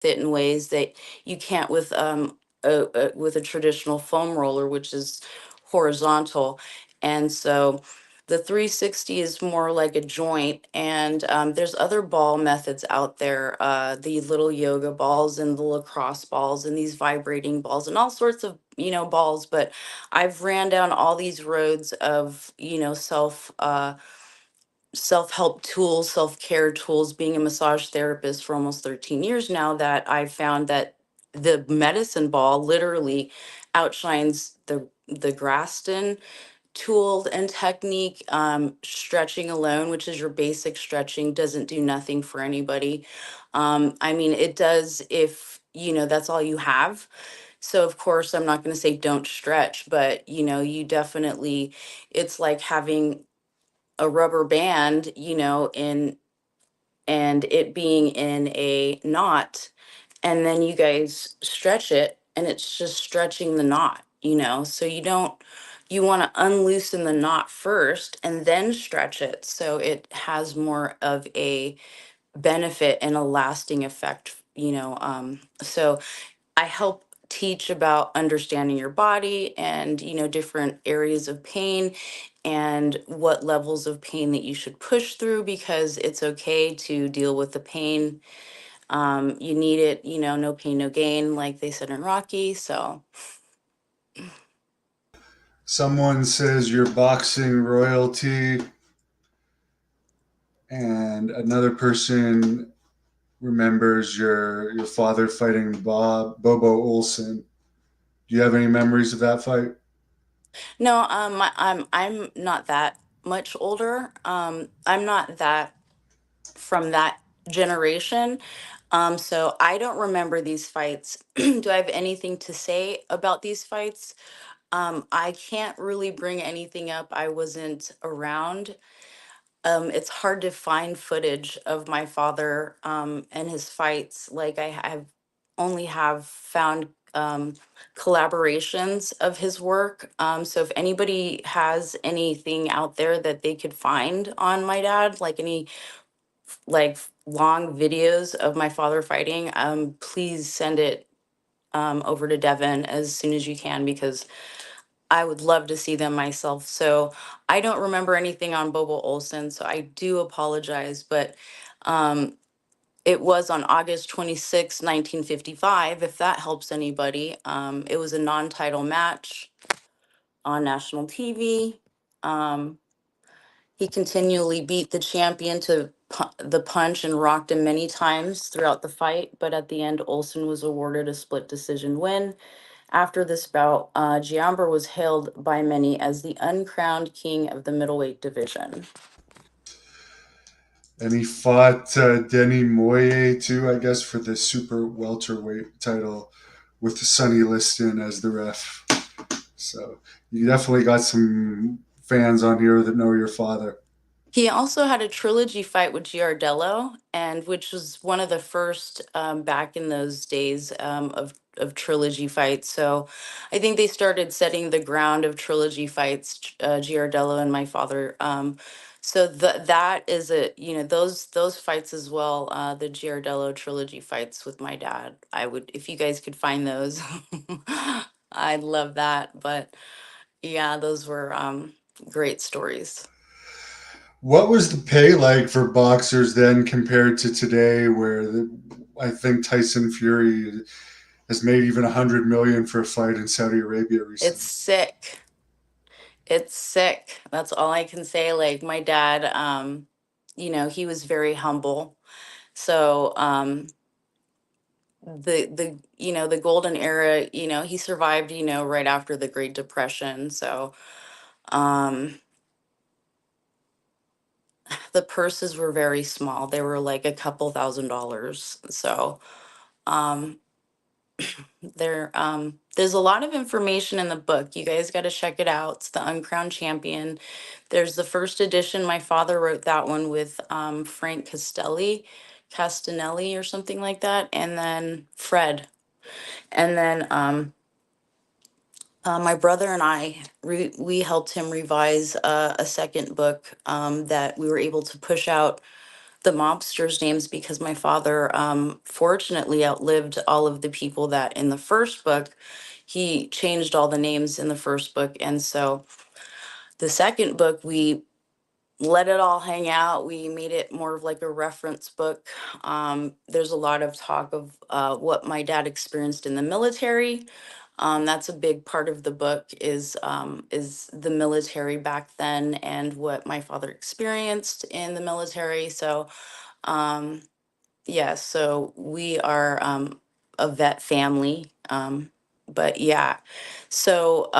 it in ways that you can't with a traditional foam roller, which is horizontal. And so the 360 is more like a joint, and there's other ball methods out there, the little yoga balls and the lacrosse balls and these vibrating balls and all sorts of, balls. But I've ran down all these roads of, self-help tools, self-care tools, being a massage therapist for almost 13 years now, that I found that the medicine ball literally outshines the Graston tool and technique. Stretching alone, which is your basic stretching, doesn't do nothing for anybody. I mean, it does if, that's all you have. So of course, I'm not going to say don't stretch, but you definitely, it's like having a rubber band, and it being in a knot, and then you guys stretch it, and it's just stretching the knot, so you want to unloosen the knot first and then stretch it, so it has more of a benefit and a lasting effect, so I help teach about understanding your body and, different areas of pain and what levels of pain that you should push through, because it's okay to deal with the pain. You need it, no pain, no gain, like they said in Rocky. So, Someone says you're boxing royalty, and another person remembers your father fighting Bobo Olson. Do you have any memories of that fight? no, I'm not that much older. I'm not that from that generation. So I don't remember these fights. Do I have anything to say about these fights? I can't really bring anything up. I wasn't around. It's hard to find footage of my father and his fights. Like I've only have found collaborations of his work. So if anybody has anything out there that they could find on my dad, like any like long videos of my father fighting, please send it over to Devin as soon as you can, because I would love to see them myself. So I don't remember anything on Bobo Olson, so I do apologize. But um, it was on August 26, 1955, if that helps anybody. It was a non-title match on national TV. Um, he continually beat the champion to the punch and rocked him many times throughout the fight, but at the end, Olson was awarded a split decision win. After this bout, Giambra was hailed by many as the uncrowned king of the middleweight division. And he fought Denny Moye too, I guess, for the super welterweight title with Sonny Liston as the ref. So you definitely got some fans on here that know your father. He also had a trilogy fight with Giardello, and which was one of the first back in those days of trilogy fights. So I think they started setting the ground of trilogy fights, Giardello and my father. So that is a, those fights as well. The Giardello trilogy fights with my dad. I would, if you guys could find those, I'd love that. But yeah, those were great stories. What was the pay like for boxers then compared to today, where I think Tyson Fury has made even 100 million for a fight in Saudi Arabia It's recently? sick. It's sick. That's all I can say. Like my dad, he was very humble. So the golden era, he survived, right after the Great Depression. So um the purses were very small. They were like a couple $1,000s. So um there's a lot of information in the book. You guys got to check it out. It's The Uncrowned Champion. There's the first edition. My father wrote that one with Frank Castanelli or something like that, and then Fred. And then my brother and we helped him revise a second book that we were able to push out the mobsters' names because my father fortunately outlived all of the people that in the first book. He changed all the names in the first book. And so the second book, we let it all hang out. We made it more of like a reference book. There's a lot of talk of what my dad experienced in the military. That's a big part of the book is the military back then and what my father experienced in the military. So um, yeah, so we are a vet family. But yeah, so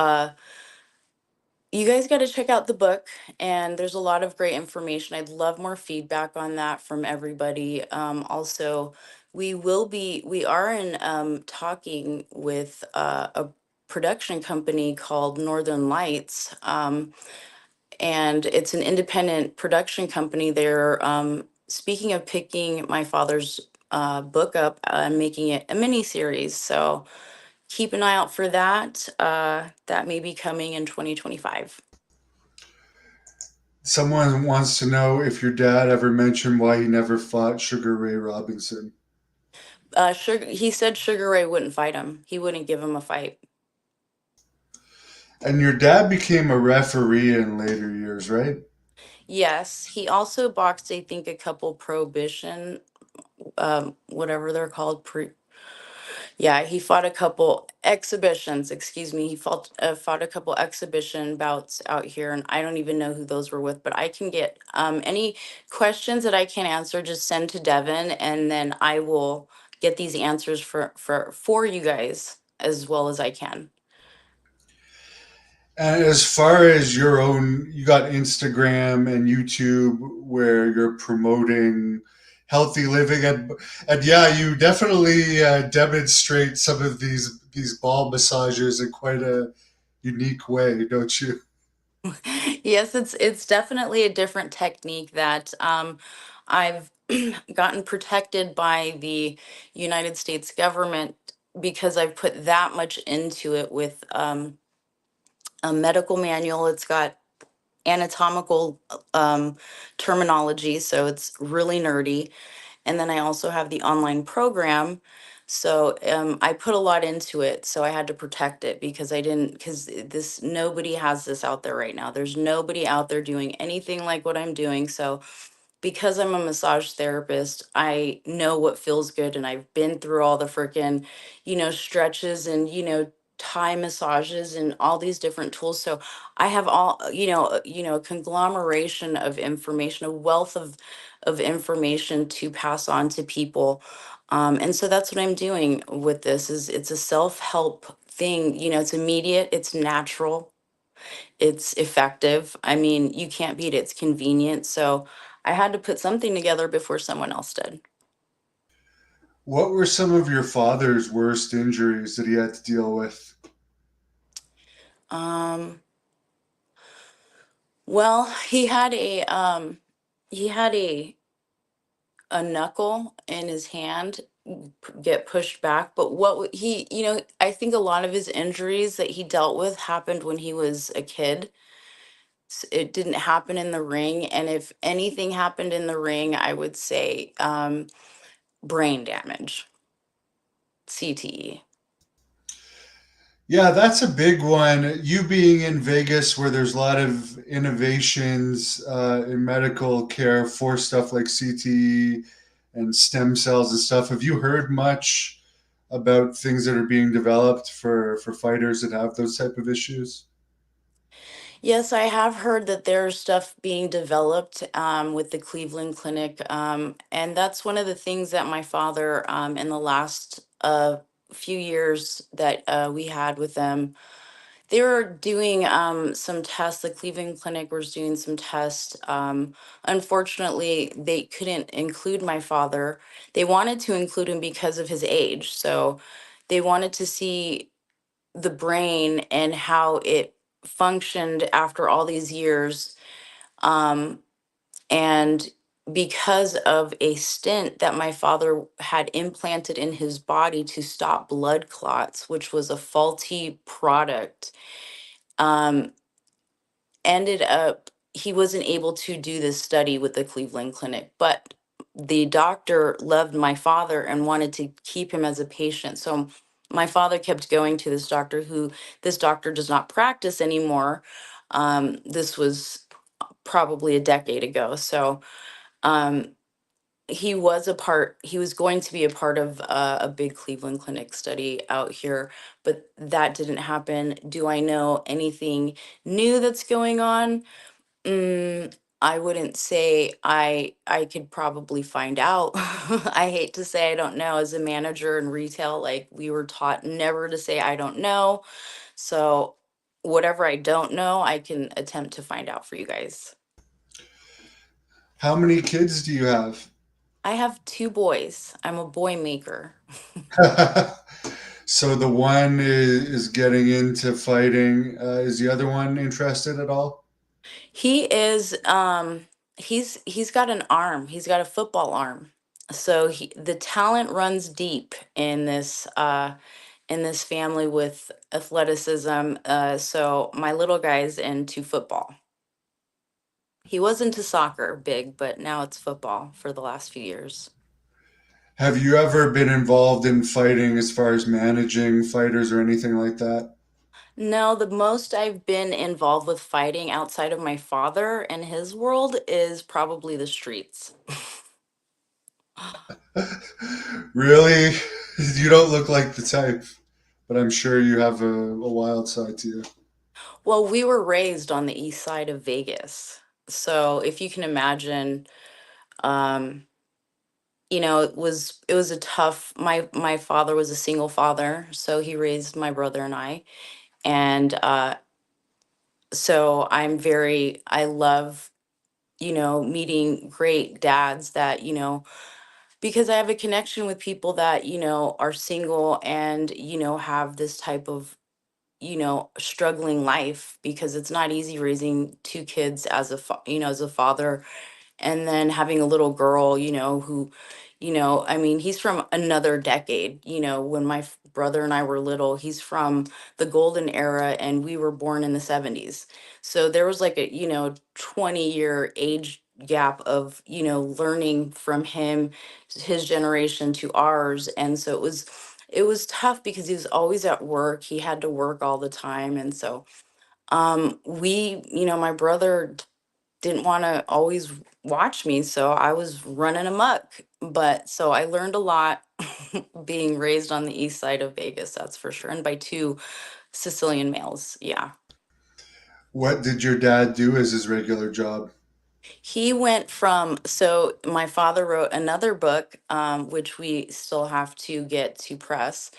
you guys got to check out the book, and there's a lot of great information. I'd love more feedback on that from everybody. Also, we are in talking with a production company called Northern Lights. And it's an independent production company. They're speaking of picking my father's book up and making it a mini series. So keep an eye out for that. That may be coming in 2025. Someone wants to know if your dad ever mentioned why he never fought Sugar Ray Robinson. He said Sugar Ray wouldn't fight him. He wouldn't give him a fight. And your dad became a referee in later years, right? Yes, he also boxed, I think, a couple prohibition, whatever they're called, yeah, he fought a couple exhibitions, excuse me. He fought a couple exhibition bouts out here, and I don't even know who those were with, but I can get any questions that I can answer, just send to Devin, and then I will get these answers for you guys as well as I can. And as far as your own, you got Instagram and YouTube where you're promoting healthy living, and yeah, you definitely demonstrate some of these ball massages in quite a unique way, don't you? Yes, it's definitely a different technique that I've gotten protected by the United States government because I've put that much into it with a medical manual. It's got anatomical terminology, so it's really nerdy. And then I also have the online program. So I put a lot into it. So I had to protect it because I didn't, because this, nobody has this out there right now. There's nobody out there doing anything like what I'm doing. So because I'm a massage therapist, I know what feels good, and I've been through all the freaking, stretches and, Thai massages and all these different tools. So I have all, a conglomeration of information, a wealth of information to pass on to people. And so that's what I'm doing with this is it's a self-help thing. It's immediate, it's natural, it's effective. I mean, you can't beat it. It's convenient. So I had to put something together before someone else did. What were some of your father's worst injuries that he had to deal with? Um, well, he had a knuckle in his hand get pushed back, but he, I think a lot of his injuries that he dealt with happened when he was a kid. It didn't happen in the ring, and if anything happened in the ring, I would say brain damage, CTE. Yeah, that's a big one. You being in Vegas, where there's a lot of innovations in medical care for stuff like CTE and stem cells and stuff. Have you heard much about things that are being developed for fighters that have those type of issues? Yes, I have heard that there's stuff being developed with the Cleveland Clinic. And that's one of the things that my father, in the last few years that we had with them, they were doing some tests. The Cleveland Clinic was doing some tests. Unfortunately, they couldn't include my father. They wanted to include him because of his age. So they wanted to see the brain and how it functioned after all these years. Um, and because of a stent that my father had implanted in his body to stop blood clots, which was a faulty product, um, ended up he wasn't able to do this study with the Cleveland Clinic. But the doctor loved my father and wanted to keep him as a patient. So my father kept going to this doctor, who this doctor does not practice anymore. This was probably a decade ago. So um, he was going to be a part of a big Cleveland Clinic study out here, but that didn't happen. Do I know anything new that's going on? Mm, I wouldn't say I could probably find out. I hate to say I don't know. As a manager in retail, like, we were taught never to say I don't know. So whatever I don't know, I can attempt to find out for you guys. How many kids do you have? I have two boys. I'm a boy maker. So the one is getting into fighting. Is the other one interested at all? He is he's got an arm. He's got a football arm. So the talent runs deep in this family with athleticism. So my little guy's into football. He was into soccer big, but now it's football for the last few years. Have you ever been involved in fighting as far as managing fighters or anything like that? No, the most I've been involved with fighting outside of my father and his world is probably the streets. Really? You don't look like the type, but I'm sure you have a wild side to you. Well, we were raised on the east side of Vegas. So if you can imagine, um, it was a tough my father was a single father, so he raised my brother and I. And so I love, meeting great dads that, because I have a connection with people that, are single and, have this type of, struggling life, because it's not easy raising two kids as as a father, and then having a little girl, who, I mean, he's from another decade. When my brother and I were little, he's from the golden era, and we were born in the 70s. So there was like a, 20-year age gap of, learning from him, his generation to ours. And so it was tough because he was always at work. He had to work all the time. And so my brother didn't want to always watch me, so I was running amok. But so I learned a lot being raised on the east side of Vegas, that's for sure, and by two Sicilian males. Yeah. What did your dad do as his regular job? He went from, so my father wrote another book, which we still have to get to press,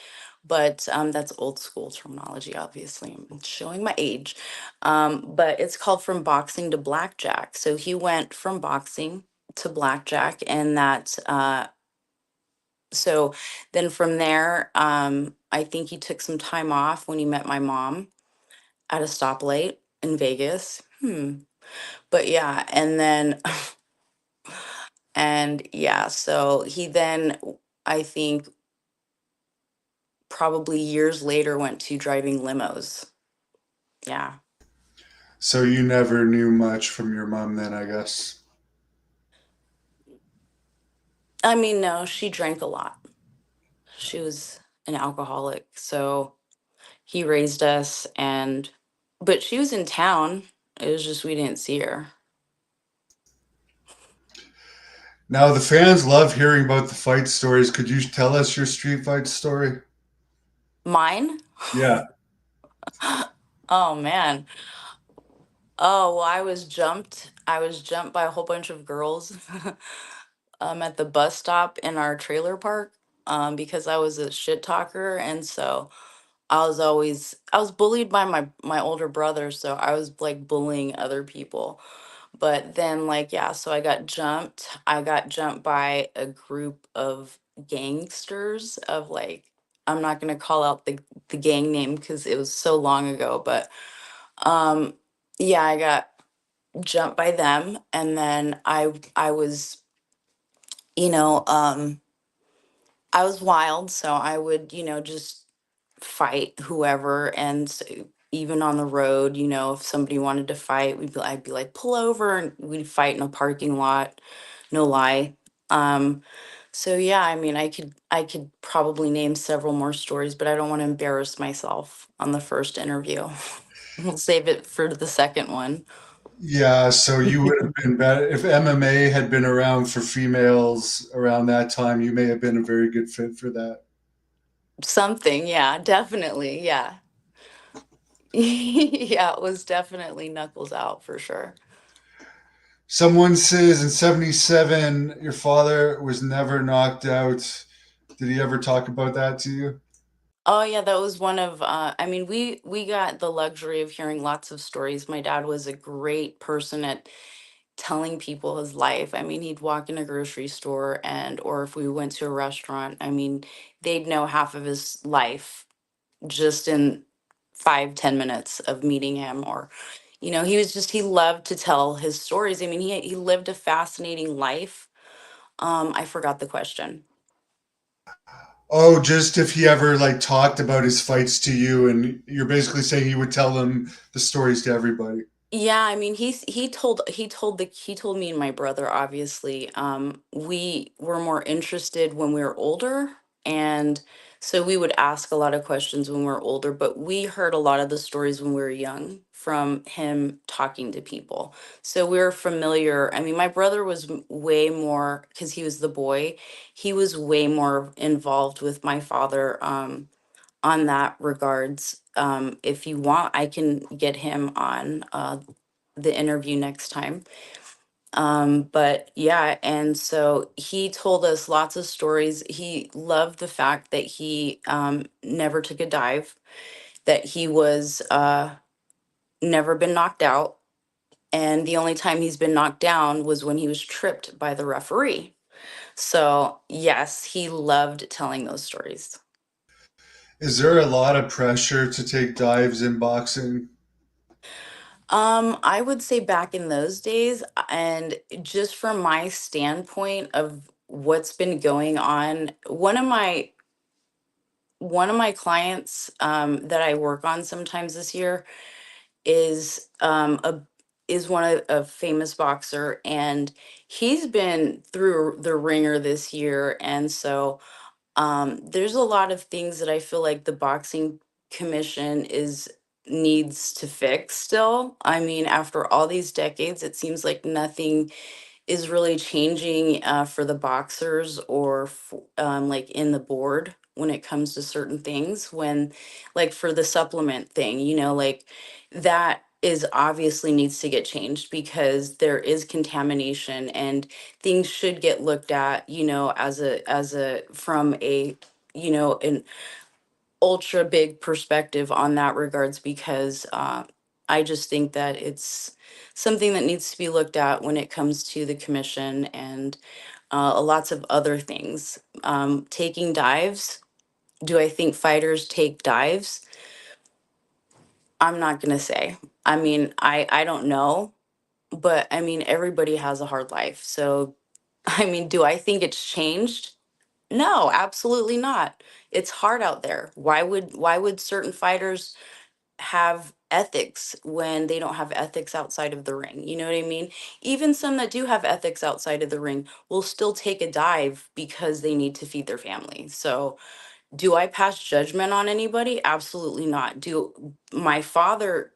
but that's old school terminology, obviously. I'm showing my age. But it's called From Boxing to Blackjack. So he went from boxing to blackjack, and so then from there, I think he took some time off when he met my mom at a stoplight in Vegas. But yeah, and then and yeah, so he then, I think, probably years later, went to driving limos. Yeah. So you never knew much from your mom then, I guess. I mean, no, she drank a lot. She was an alcoholic. So he raised us, but she was in town. It was just we didn't see her. Now the fans love hearing about the fight stories. Could you tell us your street fight story? Mine? Yeah. Oh man. Oh, well, I was jumped by a whole bunch of girls at the bus stop in our trailer park, because I was a shit talker. And so I was bullied by my older brother, so I was like bullying other people. But then, like, yeah, so I got jumped by a group of gangsters, of like, I'm not going to call out the gang name because it was so long ago. But um yeah, I got jumped by them. And then I was, you know I was wild, so I would, just fight whoever. And so, even on the road, if somebody wanted to fight, I'd be like, pull over, and we'd fight in a parking lot. No lie. Um, so yeah, I mean, I could probably name several more stories, but I don't want to embarrass myself on the first interview. We'll save it for the second one. Yeah, so you would have been better if MMA had been around for females around that time. You may have been a very good fit for that. Something, yeah, definitely, yeah. Yeah, it was definitely knuckles out for sure. Someone says in '77 your father was never knocked out. Did he ever talk about that to you? Oh yeah, that was one of I mean we got the luxury of hearing lots of stories. My dad was a great person at telling people his life. I mean, he'd walk in a grocery store and or if we went to a restaurant, I mean, they'd know half of his life just in 5, 10 minutes of meeting him or he was just he loved to tell his stories. I mean, he lived a fascinating life. I forgot the question. Oh, just if he ever like talked about his fights to you, and you're basically saying he would tell them the stories to everybody. Yeah, I mean, he told me and my brother, obviously, we were more interested when we were older, and so we would ask a lot of questions when we were older, but we heard a lot of the stories when we were young from him talking to people. So we were familiar. I mean, my brother was way more because he was the boy. He was way more involved with my father. On that regards. If you want, I can get him on the interview next time. But yeah, and so he told us lots of stories. He loved the fact that he never took a dive, that he was never been knocked out. And the only time he's been knocked down was when he was tripped by the referee. So, yes, he loved telling those stories. Is there a lot of pressure to take dives in boxing? I would say back in those days, and just from my standpoint of what's been going on, one of my clients that I work on sometimes this year is one of a famous boxer, and he's been through the ringer this year, and so there's a lot of things that I feel like the boxing commission is needs to fix still. I mean, after all these decades, it seems like nothing is really changing for the boxers or like in the board when it comes to certain things. When, like, for the supplement thing, like that is obviously needs to get changed because there is contamination and things should get looked at, as a from a an ultra big perspective on that regards because I just think that it's something that needs to be looked at when it comes to the commission and lots of other things. Taking dives. Do I think fighters take dives? I'm not gonna say. I mean, I don't know, but I mean everybody has a hard life. So I mean, do I think it's changed? No, absolutely not. It's hard out there. Why would certain fighters have ethics when they don't have ethics outside of the ring? You know what I mean? Even some that do have ethics outside of the ring will still take a dive because they need to feed their family. So, do I pass judgment on anybody? Absolutely not. Do my father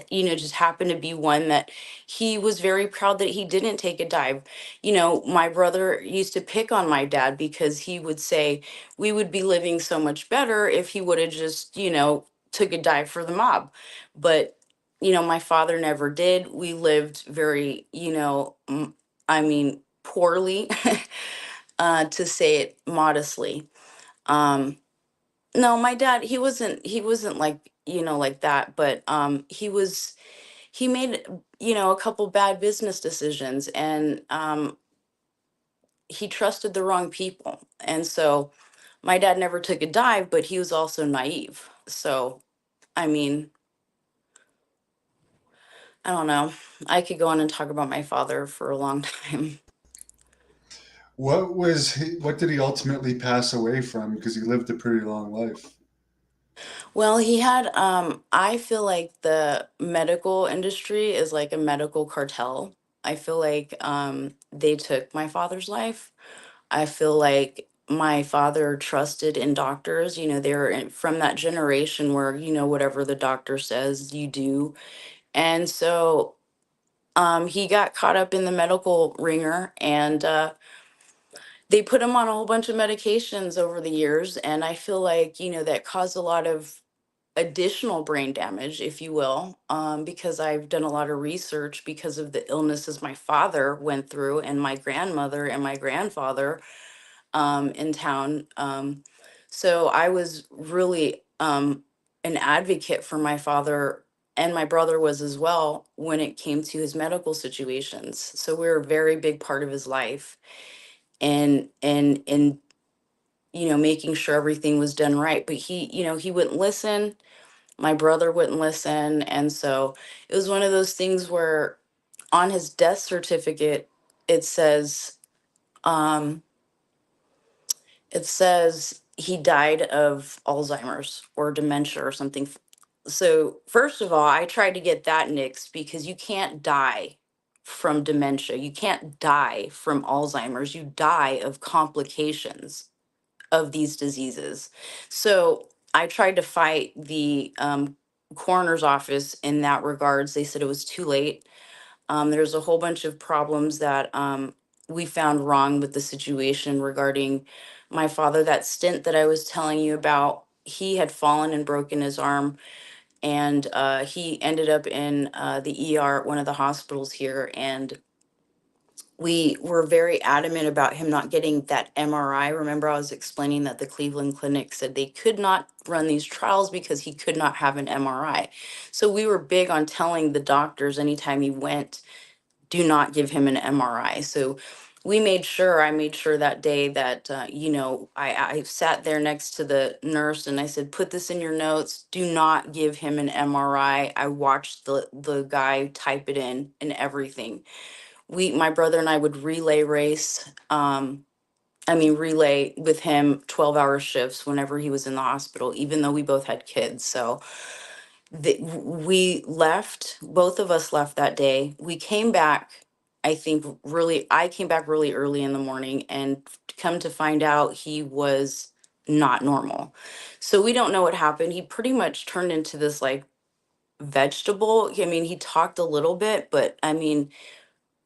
just happened to be one that he was very proud that he didn't take a dive. My brother used to pick on my dad because he would say we would be living so much better if he would have just, took a dive for the mob. But, my father never did. We lived very, I mean, poorly, to say it modestly. Um, no, my dad, he wasn't like, like that, but he made a couple bad business decisions and he trusted the wrong people, and so my dad never took a dive, but he was also naive. So I mean, I don't know, I could go on and talk about my father for a long time. What did he ultimately pass away from? Because he lived a pretty long life. Well, he had I feel like the medical industry is like a medical cartel. I feel like they took my father's life. I feel like my father trusted in doctors. You know, they're from that generation where, you know, whatever the doctor says, you do. And so he got caught up in the medical ringer, and they put him on a whole bunch of medications over the years. And I feel like, you know, that caused a lot of additional brain damage, if you will, because I've done a lot of research because of the illnesses my father went through, and my grandmother and my grandfather in town. So I was really an advocate for my father, and my brother was as well when it came to his medical situations. So we were a very big part of his life, and you know, making sure everything was done right. But he, you know, he wouldn't listen. My brother wouldn't listen, and so it was one of those things where on his death certificate it says um it says he died of Alzheimer's or dementia or something. So, first of all, I tried to get that nixed because you can't die from dementia. You can't die from Alzheimer's. You die of complications of these diseases. So, I tried to fight the coroner's office in that regards. They said it was too late. There's a whole bunch of problems that we found wrong with the situation regarding my father. That stint that I was telling you about, he had fallen and broken his arm, and he ended up in the ER at one of the hospitals here. And we were very adamant about him not getting that MRI. Remember, I was explaining that the Cleveland Clinic said they could not run these trials because he could not have an MRI. So we were big on telling the doctors anytime he went, do not give him an MRI. So I made sure that day that, you know, I sat there next to the nurse and I said, put this in your notes. Do not give him an MRI. I watched the guy type it in and everything. My brother and I would relay race. Relay with him 12-hour shifts whenever he was in the hospital, even though we both had kids. So we left, both of us left that day. We came back, I came back really early in the morning, and come to find out he was not normal. So we don't know what happened. He pretty much turned into this like vegetable. I mean, he talked a little bit, but I mean,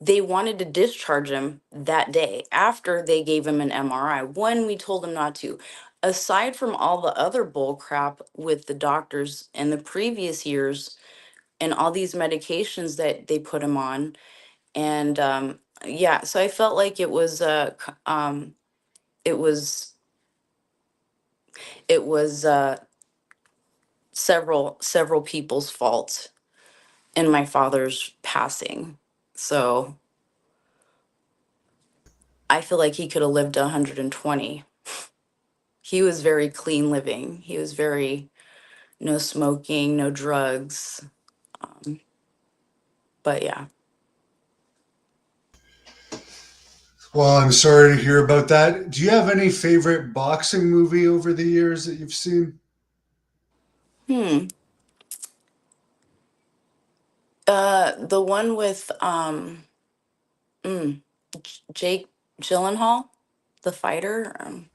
they wanted to discharge him that day after they gave him an MRI when we told him not to. Aside from all the other bull crap with the doctors in the previous years and all these medications that they put him on, and yeah, so I felt like it was it was several people's fault in my father's passing. So I feel like he could have lived to 120. He was very clean living. He was very no smoking, no drugs. Um, but yeah. Well, I'm sorry to hear about that. Do you have any favorite boxing movie over the years that you've seen? Hmm. The one with mm, Jake Gyllenhaal, the fighter. And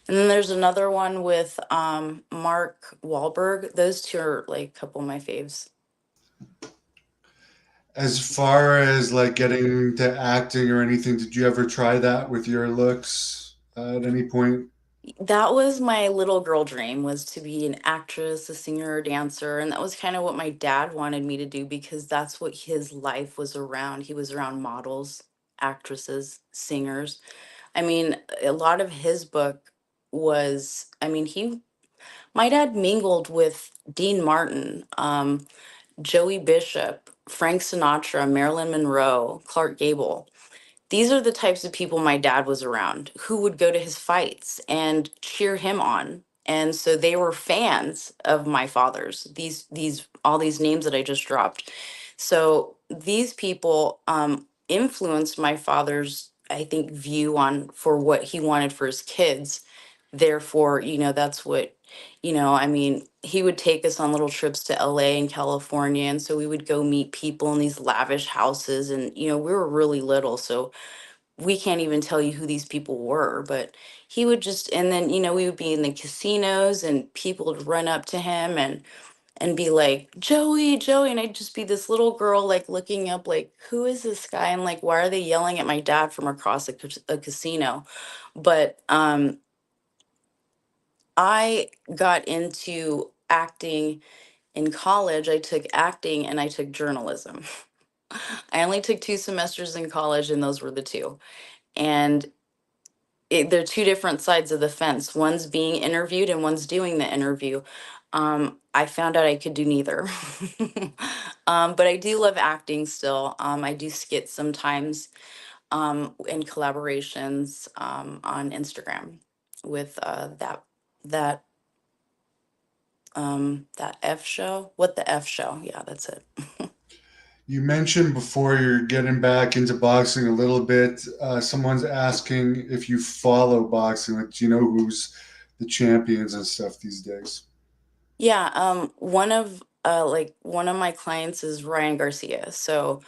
then there's another one with Mark Wahlberg. Those two are like a couple of my faves. As far as like getting into acting or anything, did you ever try that with your looks at any point? That was my little girl dream, was to be an actress, a singer, a dancer, and that was kind of what my dad wanted me to do because that's what his life was around. He was around models, actresses, singers. I mean, a lot of his book was, I mean, he my dad mingled with Dean Martin, Joey Bishop, Frank Sinatra, Marilyn Monroe, Clark Gable. These are the types of people my dad was around who would go to his fights and cheer him on. And so they were fans of my father's. These all these names that I just dropped. So these people influenced my father's, I think, view on for what he wanted for his kids. therefore, that's what, I mean, he would take us on little trips to LA and California. And so we would go meet people in these lavish houses. And, we were really little. So we can't even tell you who these people were. But he would just, and then, we would be in the casinos and people would run up to him and be like, Joey, Joey. And I'd just be this little girl, like looking up, like, who is this guy? And like, why are they yelling at my dad from across a casino? But I got into acting in college. I took acting and I took journalism. I only took 2 semesters in college, and those were the two. And they're two different sides of the fence. One's being interviewed and one's doing the interview. I found out I could do neither. But I do love acting still. I do skits sometimes in collaborations on Instagram with that that F show. What the F show? Yeah, that's it. You mentioned before you're getting back into boxing a little bit. Someone's asking if you follow boxing. Like, do you know who's the champions and stuff these days? Yeah, one of my clients is Ryan Garcia. So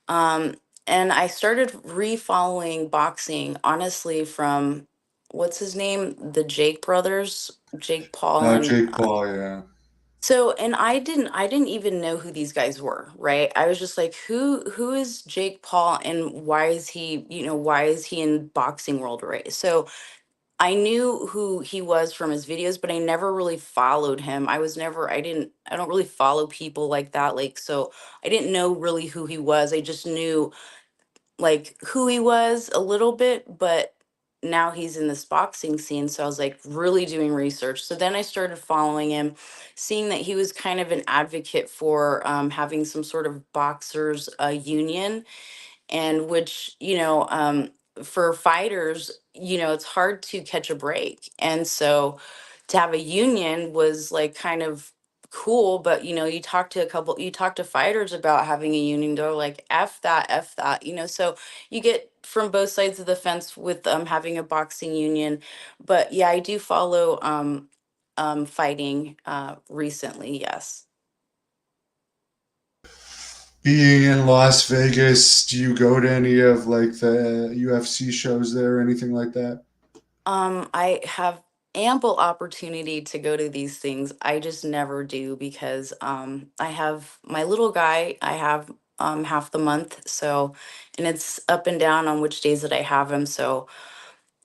um and I started re-following boxing honestly from what's his name? The Jake brothers, Jake Paul and Jake Paul, yeah. so, and I didn't even know who these guys were, right? I was just like, who is Jake Paul and why is he, why is he in boxing world, right? So I knew who he was from his videos, but I never really followed him. I don't really follow people like that. Like, so I didn't know really who he was. I just knew like who he was a little bit, but now he's in this boxing scene. So I was like really doing research. So then I started following him, seeing that he was kind of an advocate for having some sort of boxers union, and which for fighters, it's hard to catch a break, and so to have a union was like kind of cool. But you talk to fighters about having a union, they're like f that, so you get from both sides of the fence with having a boxing union. But yeah, I do follow fighting recently, yes. Being in Las Vegas, do you go to any of like the UFC shows there or anything like that? I have ample opportunity to go to these things. I just never do because I have my little guy. I have half the month, so and it's up and down on which days that I have him. So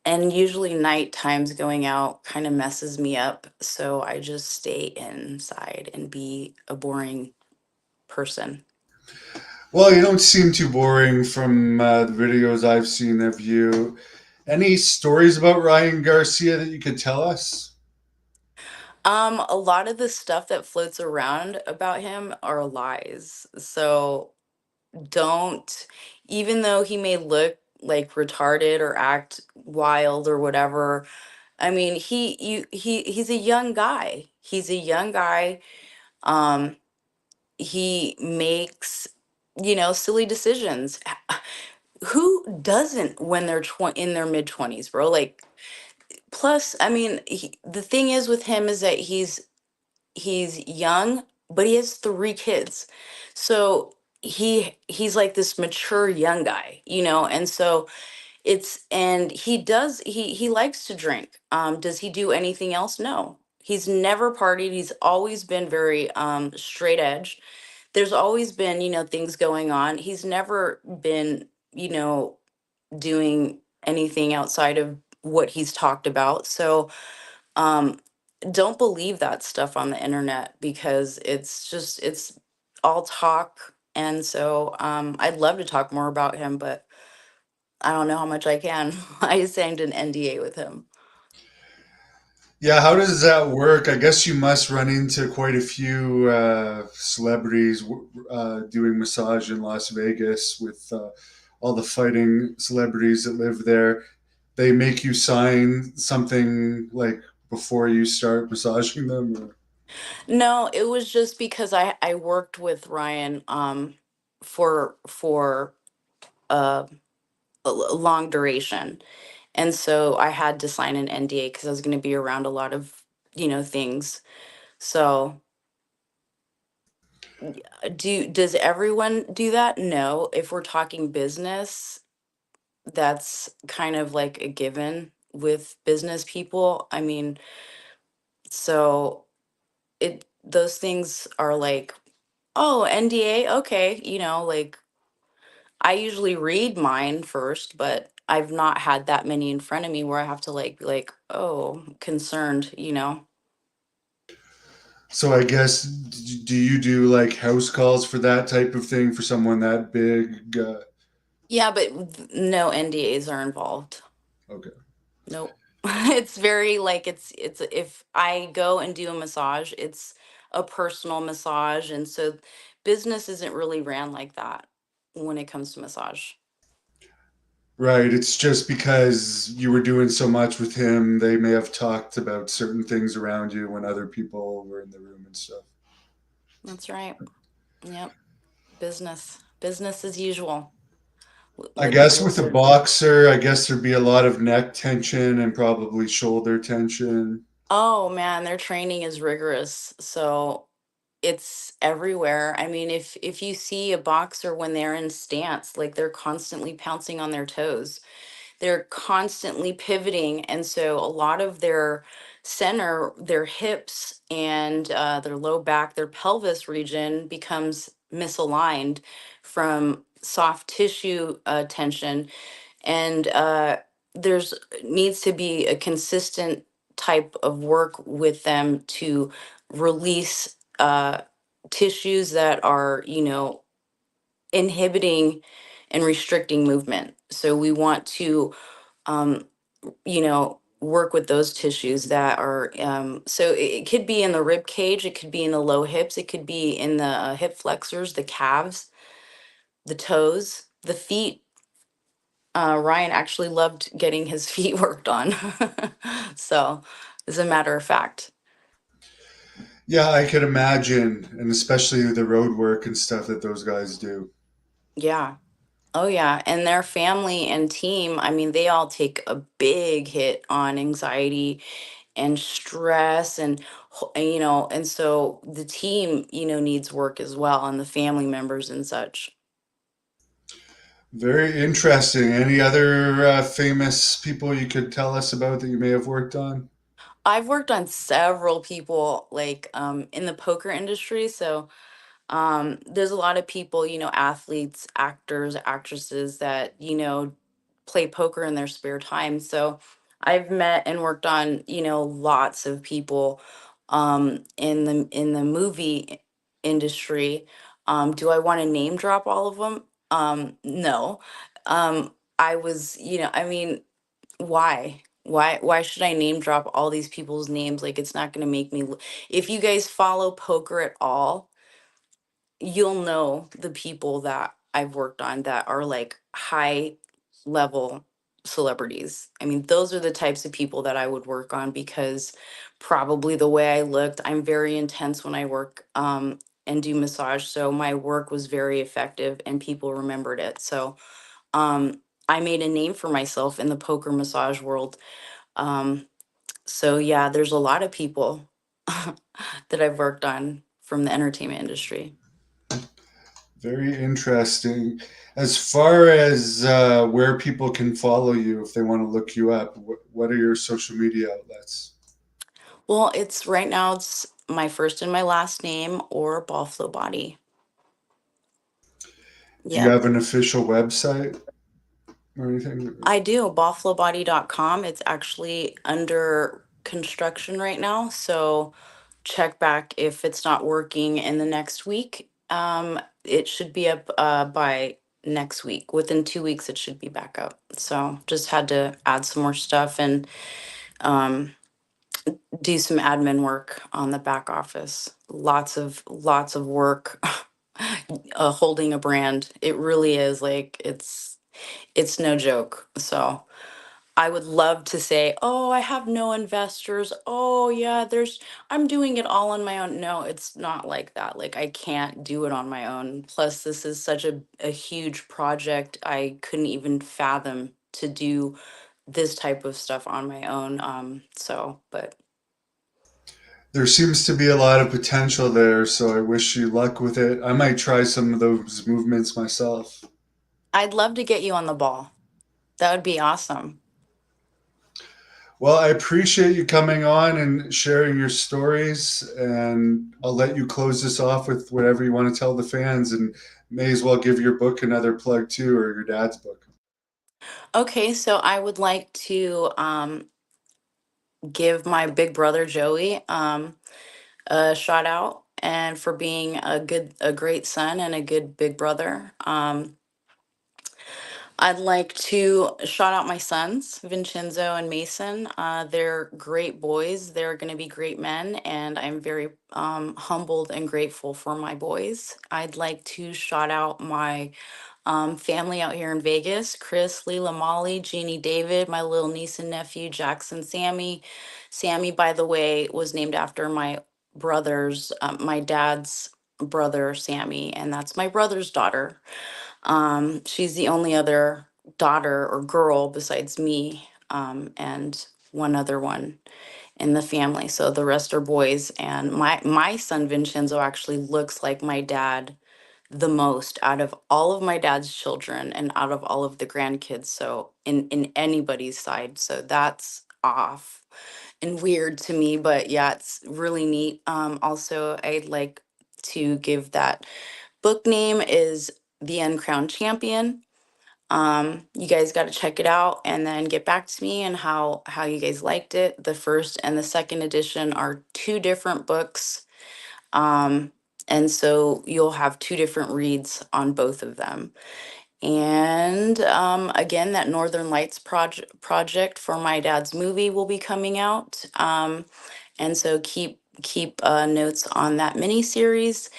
and usually night times going out kind of messes me up. So I just stay inside and be a boring person. Well, you don't seem too boring from the videos I've seen of you. Any stories about Ryan Garcia that you could tell us? A lot of the stuff that floats around about him are lies. So don't, even though he may look like retarded or act wild or whatever, I mean, he's a young guy. He's a young guy. um he makes, silly decisions. Who doesn't when they're in their mid 20s, bro? Like, plus, I mean, the thing is with him is that he's young, but he has 3 kids. So he's like this mature young guy, and so and he likes to drink. Does he do anything else? No. He's never partied. He's always been very straight edge. There's always been, things going on. He's never been, doing anything outside of what he's talked about. So um don't believe that stuff on the internet because it's all talk. And so I'd love to talk more about him, but I don't know how much I can. I signed an NDA with him. Yeah, how does that work? I guess you must run into quite a few celebrities doing massage in Las Vegas with all the fighting celebrities that live there. They make you sign something like before you start massaging them. Or... No, it was just because I worked with Ryan for a long duration. And so I had to sign an NDA because I was going to be around a lot of, things. So does everyone do that? No. If we're talking business, that's kind of like a given with business people. I mean, so those things are like, oh, NDA, okay, like I usually read mine first, but I've not had that many in front of me where I have to like be like, oh, concerned. So I guess do you do like house calls for that type of thing for someone that big? Yeah, but no NDAs are involved. Okay. Nope. It's very like it's if I go and do a massage, it's a personal massage, and so business isn't really ran like that when it comes to massage. Right. It's just because you were doing so much with him, they may have talked about certain things around you when other people were in the room and stuff. That's right. Yep. Business as usual. I Like guess with a listen. boxer, I guess there'd be a lot of neck tension and probably shoulder tension. Oh man, their training is rigorous. So it's everywhere. I mean, if you see a boxer when they're in stance, like they're constantly pouncing on their toes. They're constantly pivoting, and so a lot of their center, their hips and their low back, their pelvis region becomes misaligned from soft tissue tension, and there's needs to be a consistent type of work with them to release tissues that are inhibiting and restricting movement. So we want to um, work with those tissues that are so it could be in the rib cage, it could be in the low hips, it could be in the hip flexors, the calves, the toes, the feet. Ryan actually loved getting his feet worked on. So as a matter of fact. Yeah, I could imagine, and especially the road work and stuff that those guys do. Yeah. Oh yeah, and their family and team, I mean, they all take a big hit on anxiety and stress and and so the team needs work as well, and the family members and such. Very interesting. Any other famous people you could tell us about that you may have worked on? I've worked on several people like in the poker industry, so there's a lot of people, athletes, actors, actresses that play poker in their spare time. So I've met and worked on lots of people in the movie industry. Do I want to name drop all of them? No. I was, I mean, why should I name drop all these people's names? Like, it's not going to make me if you guys follow poker at all, you'll know the people that I've worked on that are like high level celebrities. I mean, those are the types of people that I would work on because probably the way I looked, I'm very intense when I work and do massage. So my work was very effective and people remembered it. So I made a name for myself in the poker massage world. Um, so yeah, there's a lot of people that I've worked on from the entertainment industry. Very interesting. As far as where people can follow you if they want to look you up, what are your social media outlets? Well, it's right now it's my first and my last name or Ballflow Body. Do you Yep. have an official website or anything? I do, ballflowbody.com. It's actually under construction right now, so check back if it's not working in the next week. It should be up by next week. Within 2 weeks, it should be back up. So just had to add some more stuff and um, do some admin work on the back office. Lots of work holding a brand. It really is like it's no joke. So I would love to say, "Oh, I have no investors. Oh, yeah, I'm doing it all on my own." No, it's not like that. Like I can't do it on my own. Plus, this is such a huge project. I couldn't even fathom to do this type of stuff on my own. So, but There seems to be a lot of potential there, so I wish you luck with it. I might try some of those movements myself. I'd love to get you on the ball. That would be awesome. Well, I appreciate you coming on and sharing your stories, and I'll let you close this off with whatever you want to tell the fans, and may as well give your book another plug too, or your dad's book. Okay, so I would like to give my big brother Joey a shout out and for being a great son and a good big brother. I'd like to shout out my sons, Vincenzo and Mason. They're great boys. They're going to be great men, and I'm very humbled and grateful for my boys. I'd like to shout out my family out here in Vegas: Chris, Leela, Molly, Jeannie, David, my little niece and nephew, Jackson, Sammy. Sammy, by the way, was named after my dad's brother, Sammy, and that's my brother's daughter. She's the only other daughter or girl besides me, and one other one in the family. So the rest are boys. And my son Vincenzo actually looks like my dad the most out of all of my dad's children and out of all of the grandkids. So in anybody's side. So that's off and weird to me, but yeah, it's really neat. Also, I'd like to give that book name is The Uncrowned Champion. You guys got to check it out and then get back to me and how you guys liked it. The first and the second edition are two different books. Um, and so you'll have two different reads on both of them. And again, that Northern Lights project for my dad's movie will be coming out. And so keep notes on that mini series.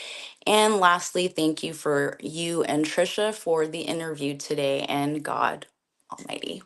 And lastly, thank you for you and Trisha for the interview today, and God Almighty.